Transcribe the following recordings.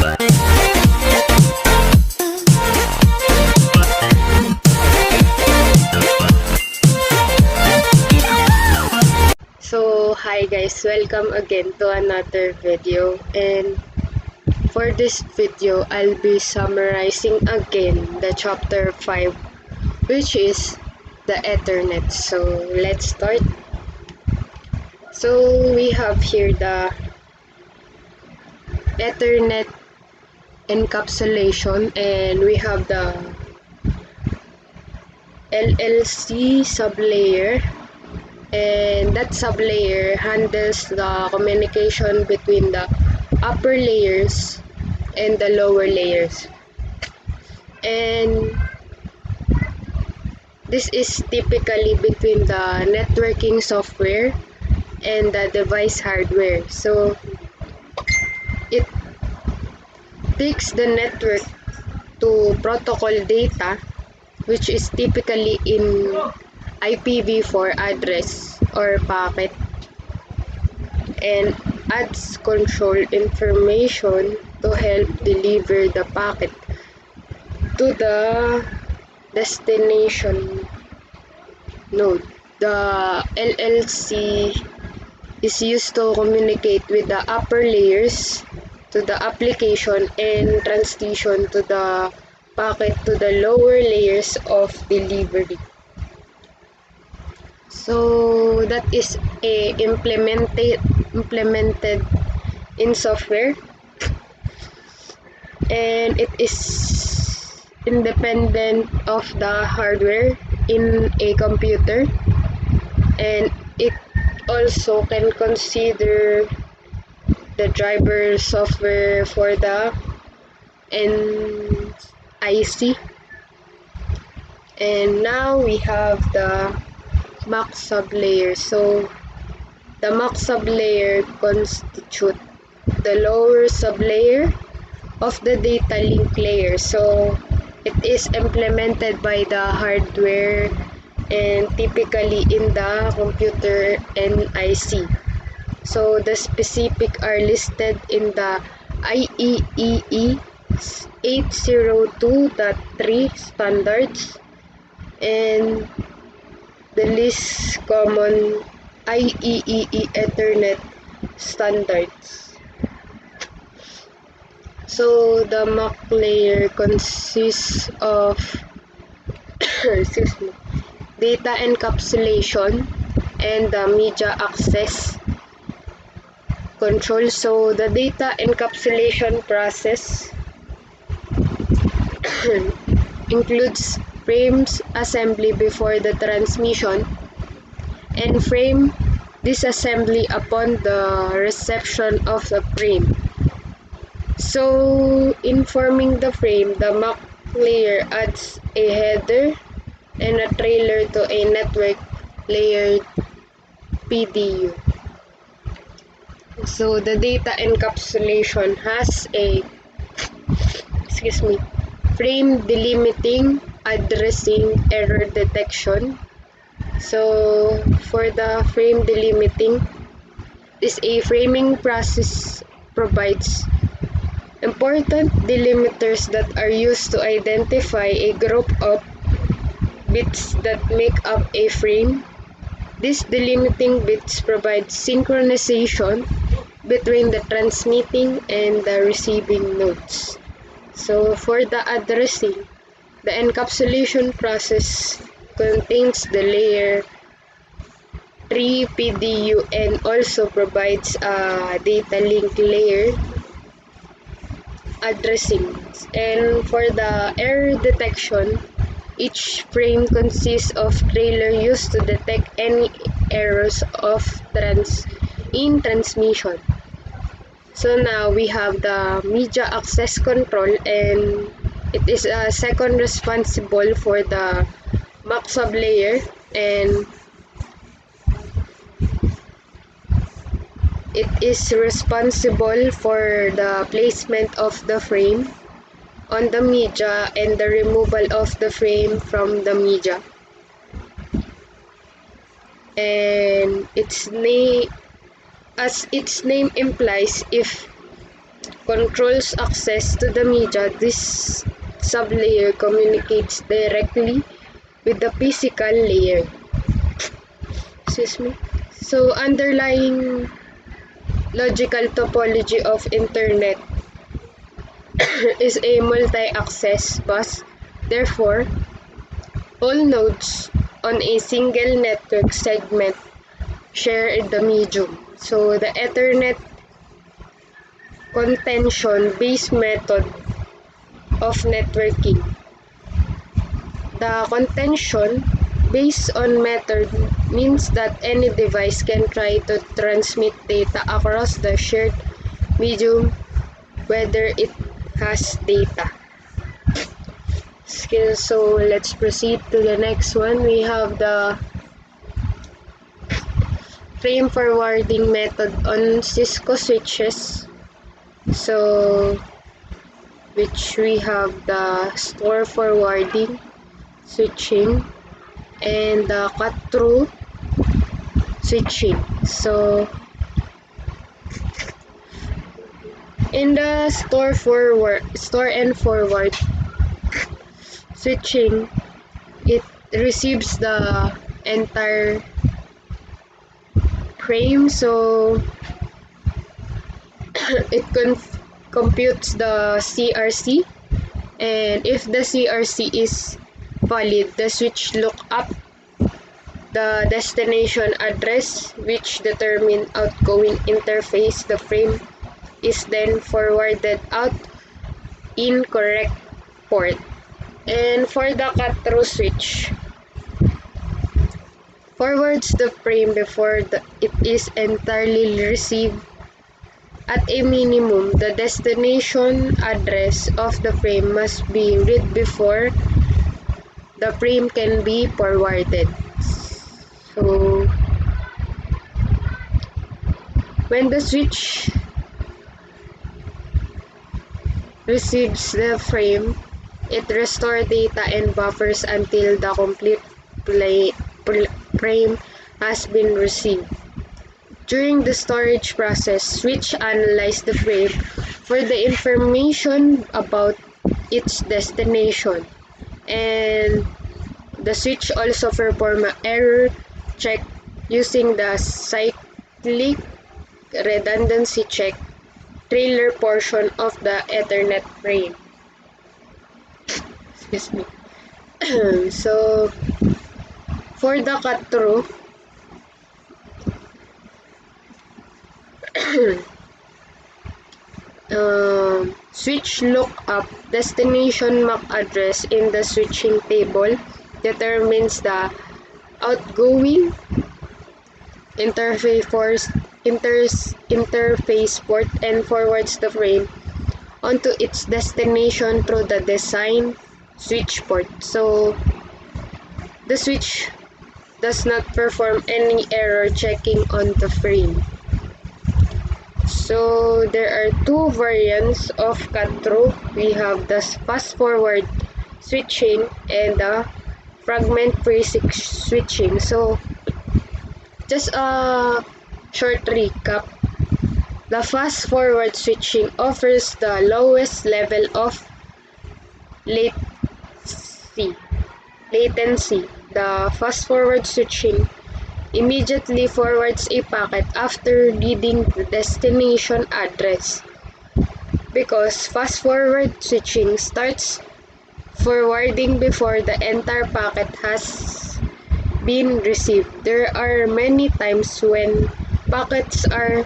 So, hi guys, welcome again to another video, and for this video, I'll be summarizing again the chapter 5, which is the Ethernet. So, let's start. So, we have here the Ethernet encapsulation, and we have the LLC sublayer, and that sublayer handles the communication between the upper layers and the lower layers. And this is typically between the networking software and the device hardware. So it takes the network to protocol data, which is typically in IPv4 address or packet, and adds control information to help deliver the packet to the destination node. The LLC is used to communicate with the upper layers to the application and transition to the packet to the lower layers of delivery. So that is implemented in software, and it is independent of the hardware in a computer, and it also can consider the driver software for the NIC. And now we have the MAC sublayer. So the MAC sublayer constitutes the lower sublayer of the data link layer. So it is implemented by the hardware and typically in the computer NIC. So the specific are listed in the IEEE 802.3 standards and the least common IEEE Ethernet standards. So the MAC layer consists of data encapsulation and the media access control. So the data encapsulation process includes frames assembly before the transmission and frame disassembly upon the reception of the frame. So in forming the frame, the MAC layer adds a header and a trailer to a network layer PDU. So the data encapsulation has a frame delimiting, addressing, error detection. So for the frame delimiting, is a framing process provides important delimiters that are used to identify a group of bits that make up a frame. These delimiting bits provide synchronization between the transmitting and the receiving nodes. So for the addressing, the encapsulation process contains the layer 3 PDU and also provides a data link layer addressing. And for the error detection, each frame consists of trailer used to detect any errors of transmission. So now we have the media access control, and it is a second responsible for the MAC sublayer, and it is responsible for the placement of the frame on the media and the removal of the frame from the media. And as its name implies, if controls access to the media. This sublayer communicates directly with the physical layer. Excuse me. So, underlying logical topology of Internet is a multi-access bus. Therefore, all nodes on a single network segment share the medium. So, the Ethernet contention-based method of networking. The contention based on method means that any device can try to transmit data across the shared medium whether it has data. So let's proceed to the next one. We have the frame forwarding method on Cisco switches. So which we have the store forwarding switching and the cut-through switching. So in the store and forward switching, it receives the entire frame, so it computes the CRC, and if the CRC is valid, the switch look up the destination address which determine outgoing interface. The frame is then forwarded out in correct port. And for the cut-through switch, forwards the frame before it is entirely received. At a minimum, the destination address of the frame must be read before the frame can be forwarded. So, when the switch receives the frame, it restores data and buffers until the complete frame has been received. During the storage process, switch analyzes the frame for the information about its destination, and the switch also performs an error check using the cyclic redundancy check trailer portion of the Ethernet frame. Excuse me. So, for the cut-through, switch lookup destination MAC address in the switching table determines the outgoing interface port and forwards the frame onto its destination through the design switch port. So the switch does not perform any error checking on the frame. So there are two variants of cut-through. We have the fast-forward switching and the fragment-free switching. So just a short recap. The fast-forward switching offers the lowest level of latency. The fast-forward switching immediately forwards a packet after reading the destination address. Because fast-forward switching starts forwarding before the entire packet has been received. There are many times when packets are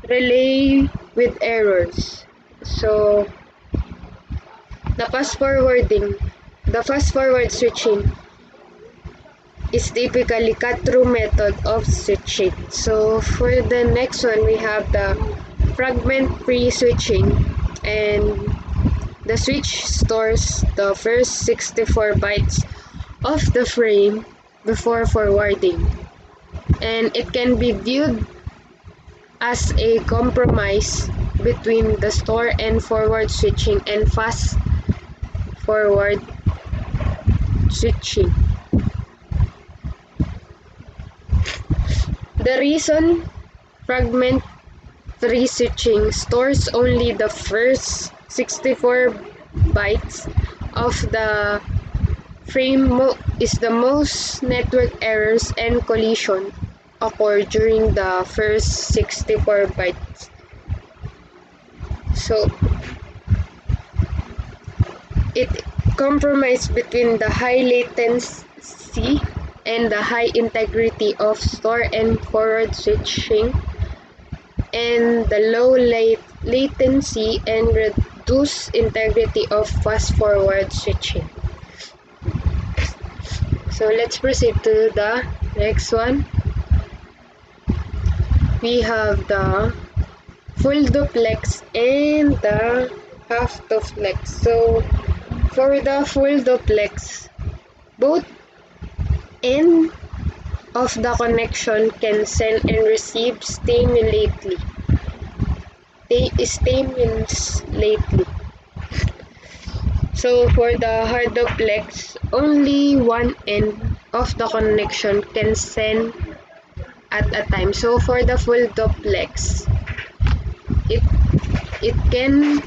relayed with errors. So, the fast-forward switching is typically cut-through method of switching. So, for the next one, we have the fragment-free switching, and the switch stores the first 64 bytes of the frame before forwarding, and it can be viewed as a compromise between the store and forward switching and fast forward switching. The reason tree switching stores only the first 64 bytes of the frame. Is the most network errors and collision occur during the first 64 bytes. So it compromises between the high latency and the high integrity of store and forward switching, and the low latency and reduced integrity of fast forward switching. So let's proceed to the next one. We have the full duplex and the half duplex. So for the full duplex, both ends of the connection can send and receive stimulantly. So for the hard duplex, only one end of the connection can send at a time. So for the full duplex, it can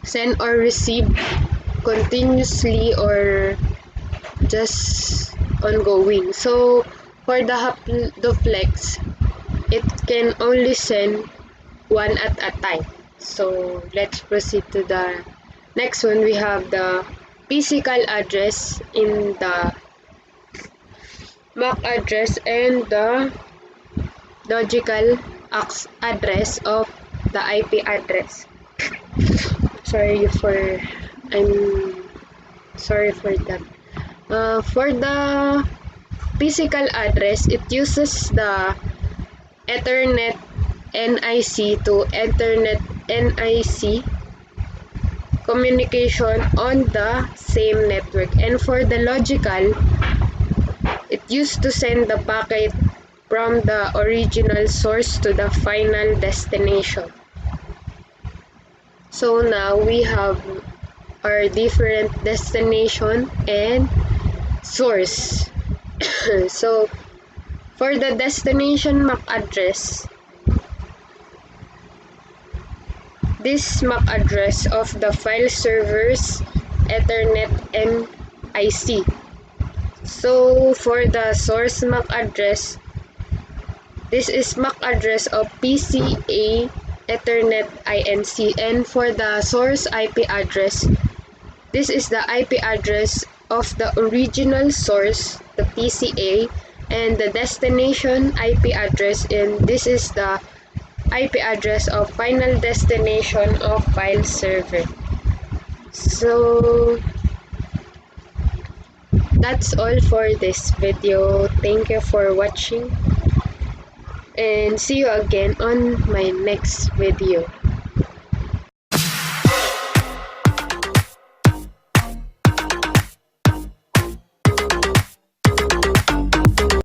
send or receive continuously or just ongoing. So for the half duplex, it can only send one at a time. So let's proceed to the next one. We have the physical address in the MAC address and the logical address of the IP address. I'm sorry for that. For the physical address, it uses the Ethernet NIC to Ethernet NIC communication on the same network. And for the logical, it used to send the packet from the original source to the final destination. So now we have our different destination and source. So for the destination MAC address, this MAC address of the file server's Ethernet NIC. So for the source MAC address, this is MAC address of PCA Ethernet INC, and for the source IP address, this is the IP address of the original source, the PCA, and the destination IP address, and this is the IP address of final destination of file server. So that's all for this video. Thank you for watching, and see you again on my next video.